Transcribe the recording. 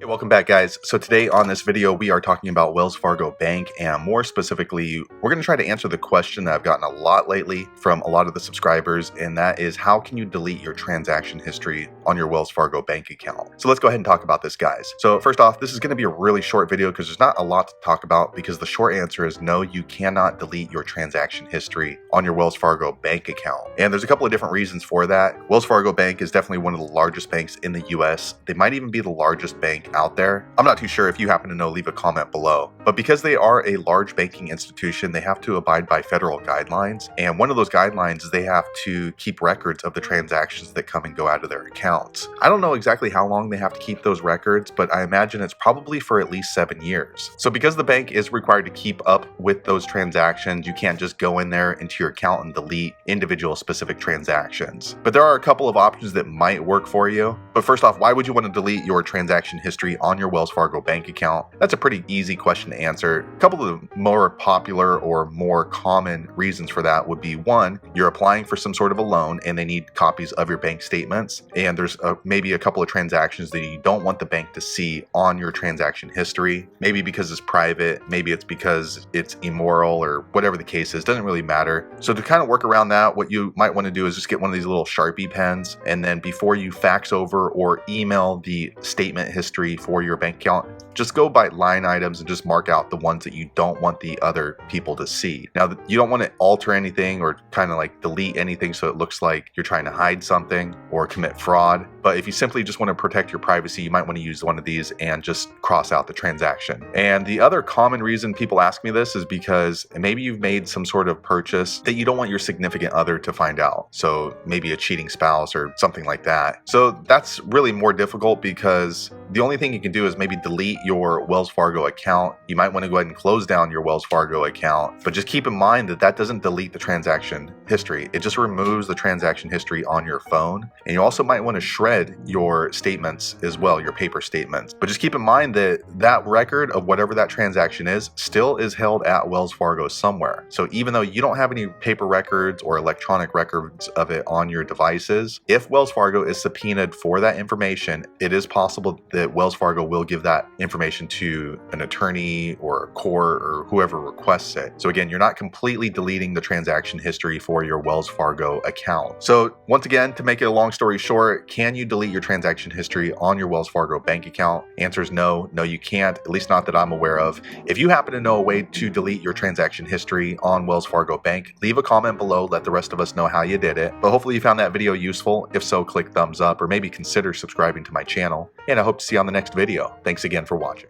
Hey, welcome back, guys. So today on this video, we are talking about Wells Fargo Bank, and more specifically, we're going to try to answer the question that I've gotten a lot lately from a lot of the subscribers, and that is, how can you delete your transaction history on your Wells Fargo bank account? So let's go ahead and talk about this, guys. So first off, this is going to be a really short video because there's not a lot to talk about, because the short answer is no, you cannot delete your transaction history on your Wells Fargo bank account. And there's a couple of different reasons for that. Wells Fargo Bank is definitely one of the largest banks in the US. They might even be the largest bank out there. I'm not too sure. If you happen to know, leave a comment below. But because they are a large banking institution, they have to abide by federal guidelines. And one of those guidelines is they have to keep records of the transactions that come and go out of their accounts. I don't know exactly how long they have to keep those records, but I imagine it's probably for at least 7 years. So because the bank is required to keep up with those transactions, you can't just go in there into your account and delete individual specific transactions. But there are a couple of options that might work for you. But first off, why would you want to delete your transaction history on your Wells Fargo bank account? That's a pretty easy question to answer. A couple of the more popular or more common reasons for that would be, one, you're applying for some sort of a loan and they need copies of your bank statements, and there's maybe a couple of transactions that you don't want the bank to see on your transaction history, maybe because it's private, maybe it's because it's immoral, or whatever the case is, doesn't really matter. So to kind of work around that, what you might want to do is just get one of these little Sharpie pens, and then before you fax over or email the statement history for your bank account, just go by line items and just mark out the ones that you don't want the other people to see. Now, you don't want to alter anything or kind of like delete anything so it looks like you're trying to hide something or commit fraud. But if you simply just want to protect your privacy, you might want to use one of these and just cross out the transaction. And the other common reason people ask me this is because maybe you've made some sort of purchase that you don't want your significant other to find out. So maybe a cheating spouse or something like that. So that's really more difficult, because the only thing you can do is maybe delete your Wells Fargo account. You might want to go ahead and close down your Wells Fargo account, but just keep in mind that that doesn't delete the transaction history. It just removes the transaction history on your phone. And you also might want to shred your statements as well, your paper statements. But just keep in mind that that record of whatever that transaction is still is held at Wells Fargo somewhere. So even though you don't have any paper records or electronic records of it on your devices, if Wells Fargo is subpoenaed for that information, it is possible that Wells Fargo will give that information to an attorney or a court or whoever requests it. So again, you're not completely deleting the transaction history for your Wells Fargo account. So once again, to make it a long story short, can you delete your transaction history on your Wells Fargo bank account? Answer is no, you can't, at least not that I'm aware of. If you happen to know a way to delete your transaction history on Wells Fargo Bank, leave a comment below, let the rest of us know how you did it. But hopefully you found that video useful. If so, click thumbs up or maybe consider subscribing to my channel. And I hope to see you on the next video. Thanks again for watching.